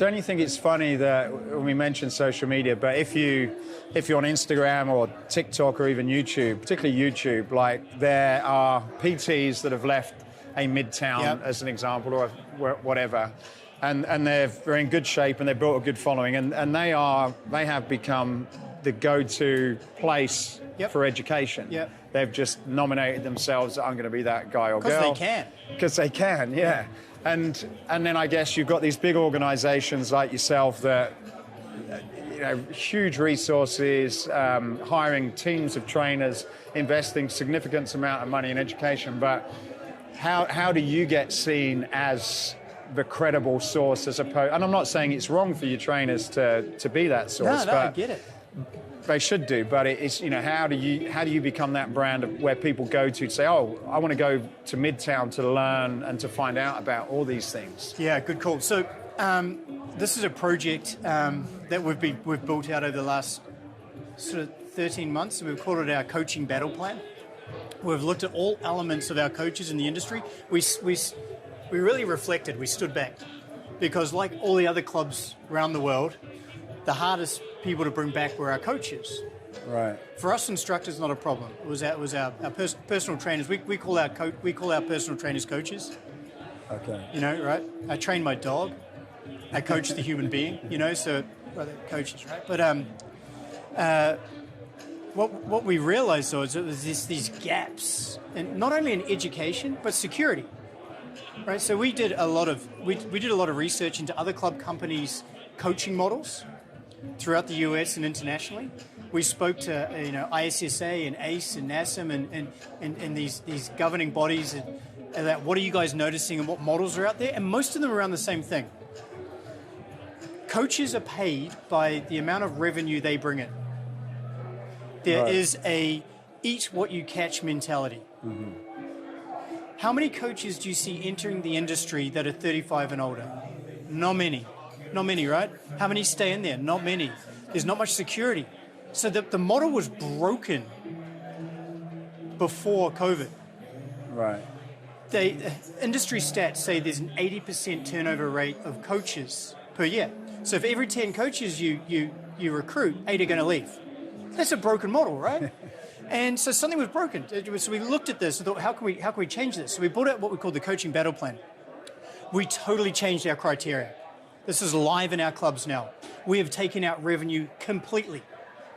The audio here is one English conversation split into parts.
don't you think it's funny that when we mention social media, but if you're on Instagram or TikTok or even YouTube, particularly YouTube, like there are PTs that have left a Midtown as an example or whatever, and they're in good shape and they've built a good following, and they have become the go-to place for education. They've just nominated themselves that I'm going to be that guy or girl. Because they can. Because they can, yeah. And then I guess you've got these big organizations like yourself that, huge resources, hiring teams of trainers, investing significant amount of money in education. But how do you get seen as the credible source as opposed? And I'm not saying it's wrong for your trainers to be that source. No, but I get it. They should do, but it's how do you become that brand of where people go to say, oh, I want to go to Midtown to learn and to find out about all these things? Yeah, good call. So this is a project that we've built out over the last sort of 13 months, and we've called it our coaching battle plan. We've looked at all elements of our coaches in the industry. We really reflected. We stood back because, like all the other clubs around the world, the hardest people to bring back were our coaches. Right. For us, instructors, not a problem. It was our personal trainers. We call our personal trainers coaches. Okay. Right? I train my dog. I coach the human being. So well, they're coaches, right? But what we realised though is that there's these gaps, and not only in education but security. Right. So we did a lot of research into other club companies' coaching models throughout the US and internationally. We spoke to ISSA and ACE and NASM and these governing bodies and that what are you guys noticing and what models are out there, and most of them are around the same thing. Coaches are paid by the amount of revenue they bring in. There is a eat what you catch mentality. Mm-hmm. How many coaches do you see entering the industry that are 35 and older? Not many. Not many, right? How many stay in there? Not many. There's not much security. So the model was broken before COVID. Right. Industry stats say there's an 80% turnover rate of coaches per year. So if every 10 coaches you recruit, 8 are going to leave. That's a broken model, right? And so something was broken. So we looked at this and thought, how can we change this? So we built out what we call the coaching battle plan. We totally changed our criteria. This is live in our clubs now. We have taken out revenue completely.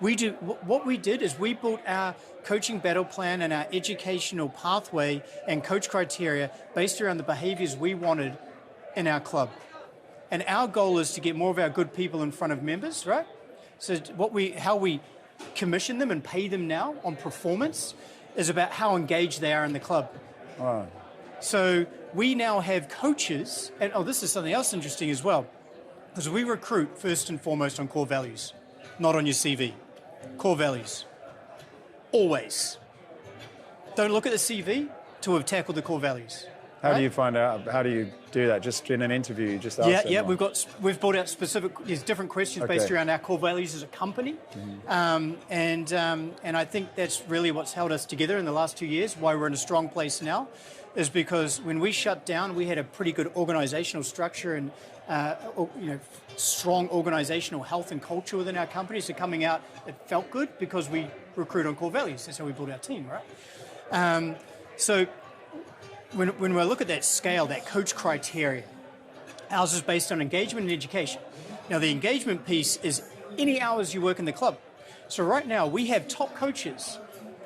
What we did is we built our coaching battle plan and our educational pathway and coach criteria based around the behaviors we wanted in our club. And our goal is to get more of our good people in front of members, right? So how we commission them and pay them now on performance is about how engaged they are in the club. Wow. So we now have coaches, and this is something else interesting as well, because we recruit first and foremost on core values, not on your CV. Core values. Always. Don't look at the CV till we've tackled the core values. How do you find out? How do you do that? Just in an interview, you just ask them? Yeah. We've brought out there's different questions based around our core values as a company, and I think that's really what's held us together in the last 2 years. Why we're in a strong place now, is because when we shut down, we had a pretty good organizational structure and strong organizational health and culture within our company. So coming out, it felt good because we recruit on core values. That's how we build our team, right? So. When we look at that scale, that coach criteria, ours is based on engagement and education. Now, the engagement piece is any hours you work in the club. So right now, we have top coaches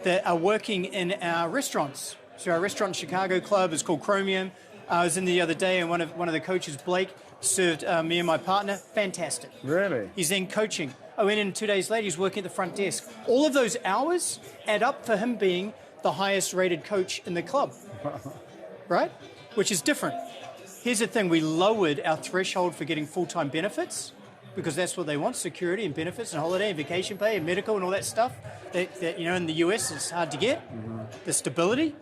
that are working in our restaurants. So our restaurant in Chicago club is called Chromium. I was in the other day, and one of the coaches, Blake, served me and my partner. Fantastic. Really? He's then coaching. I went in 2 days later, he's working at the front desk. All of those hours add up for him being the highest rated coach in the club. Right? Which is different. Here's the thing, we lowered our threshold for getting full-time benefits because that's what they want, security and benefits and holiday and vacation pay and medical and all that stuff that in the US it's hard to get, the stability.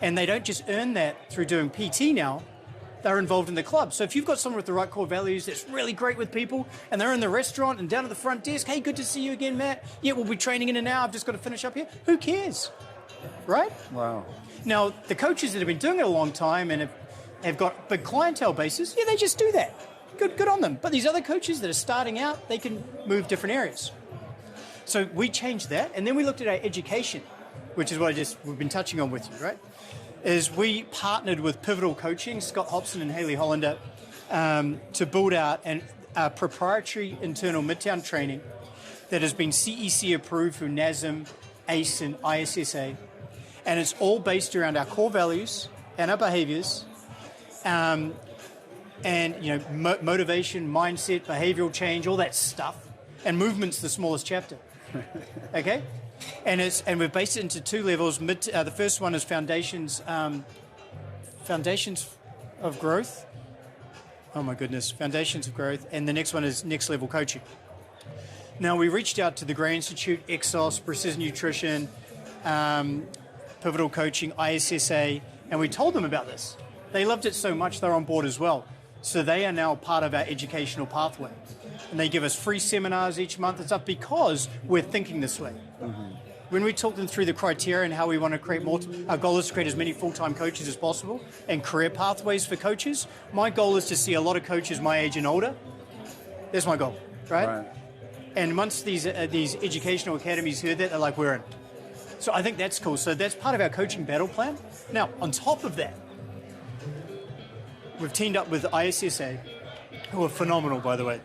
And they don't just earn that through doing PT now, they're involved in the club. So if you've got someone with the right core values that's really great with people and they're in the restaurant and down at the front desk, hey, good to see you again, Matt. Yeah, we'll be training in an hour, I've just got to finish up here. Who cares? Right? Wow. Now, the coaches that have been doing it a long time and have got big clientele bases, yeah, they just do that. good on them. But these other coaches that are starting out, they can move different areas. So we changed that, and then we looked at our education, which is what we've been touching on with you, right? Is we partnered with Pivotal Coaching, Scott Hobson and Haley Hollander, to build out a proprietary internal Midtown training that has been CEC approved through NASM, ACE, and ISSA, and it's all based around our core values and our behaviors, and motivation, mindset, behavioral change, all that stuff, and movement's the smallest chapter. Okay, and we've based it into two levels. The first one is foundations of growth. Oh my goodness, foundations of growth, and the next one is next level coaching. Now we reached out to the Gray Institute, Exos, Precision Nutrition, Pivotal Coaching, ISSA, and we told them about this. They loved it so much they're on board as well. So they are now part of our educational pathway. And they give us free seminars each month and stuff because we're thinking this way. Mm-hmm. When we talk them through the criteria and how we want to create more, our goal is to create as many full-time coaches as possible and career pathways for coaches. My goal is to see a lot of coaches my age and older. That's my goal, right? And once these educational academies heard that, they're like, we're in. So I think that's cool. So that's part of our coaching battle plan. Now, on top of that, we've teamed up with ISSA, who are phenomenal, by the way.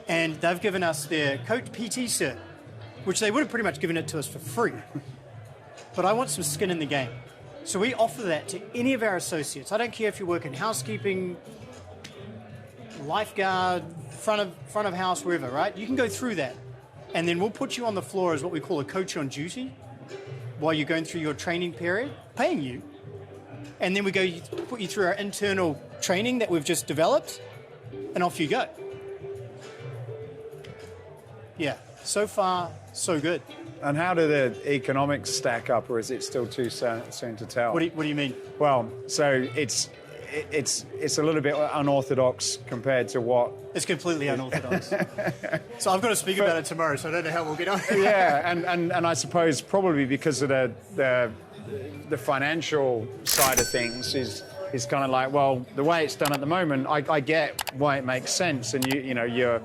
And they've given us their Coach PT cert, which they would have pretty much given it to us for free. But I want some skin in the game. So we offer that to any of our associates. I don't care if you work in housekeeping, lifeguard, front of house, wherever, right? You can go through that. And then we'll put you on the floor as what we call a coach on duty while you're going through your training period, paying you. And then we put you through our internal training that we've just developed, and off you go. Yeah, so far, so good. And how do the economics stack up, or is it still too soon to tell? What do you mean? Well, so it's a little bit unorthodox compared to what... It's completely unorthodox. So I've got to speak about it tomorrow, so I don't know how we'll get on. Yeah, and I suppose probably because of the financial side of things is kind of like, well, the way it's done at the moment, I get why it makes sense, and you're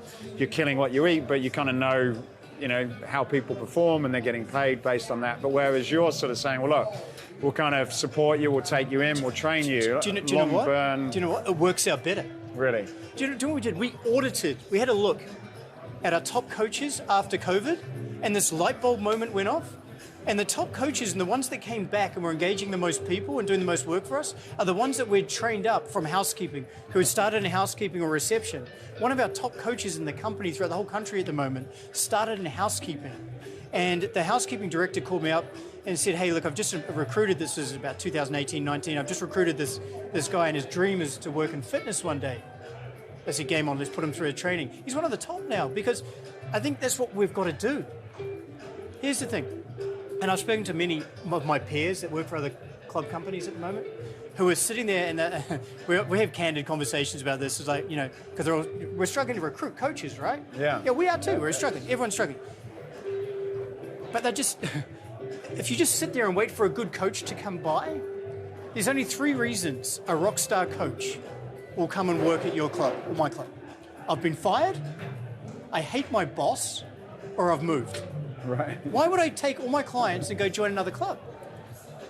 killing what you eat, but you kind of know how people perform and they're getting paid based on that. But whereas you're sort of saying, well, look, we'll kind of support you, we'll take you in, we'll train you. Do you know what? Do you know what? It works out better. Really? Do you know what we did? We had a look at our top coaches after COVID, and this light bulb moment went off. And the top coaches and the ones that came back and were engaging the most people and doing the most work for us are the ones that we'd trained up from housekeeping, who had started in housekeeping or reception. One of our top coaches in the company throughout the whole country at the moment started in housekeeping. And the housekeeping director called me up and said, hey, look, I've just recruited, this is about 2018-19, I've just recruited this guy, and his dream is to work in fitness one day. I said, game on, let's put him through a training. He's one of the top now, because I think that's what we've got to do. Here's the thing. And I've spoken to many of my peers that work for other club companies at the moment who are sitting there, and we have candid conversations about this. It's like, because we're struggling to recruit coaches, right? Yeah. Yeah, we are too. We're struggling. Everyone's struggling. But they're just, if you just sit there and wait for a good coach to come by, there's only 3 reasons a Rockstar coach will come and work at your club, or my club. I've been fired, I hate my boss, or I've moved. Right. Why would I take all my clients and go join another club?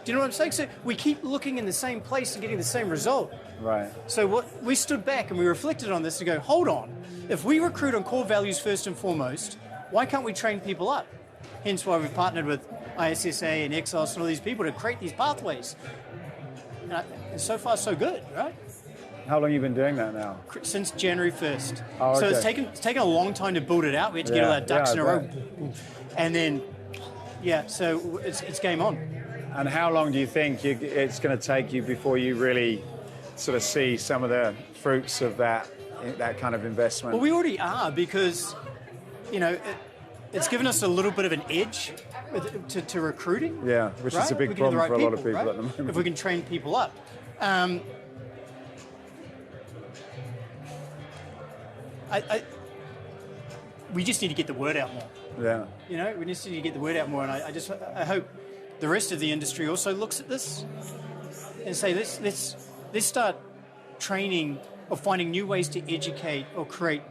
Do you know what I'm saying? So we keep looking in the same place and getting the same result. Right. So we stood back and we reflected on this to go, hold on. If we recruit on core values first and foremost, why can't we train people up? Hence why we've partnered with ISSA and Exos and all these people to create these pathways. And so far, so good, right? How long have you been doing that now? Since January 1st. Oh, okay. So it's taken a long time to build it out. We had to get all our ducks in a row. And then, so it's game on. And how long do you think it's going to take you before you really sort of see some of the fruits of that kind of investment? Well, we already are, because, it's given us a little bit of an edge to recruiting. Yeah, which is a big problem for a lot of people at the moment. If we can train people up. We just need to get the word out more. Yeah. We just need to get the word out more, and I hope the rest of the industry also looks at this and say, let's start training of finding new ways to educate or create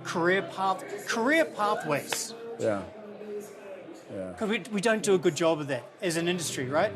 career pathways. Yeah. Because we don't do a good job of that as an industry, right?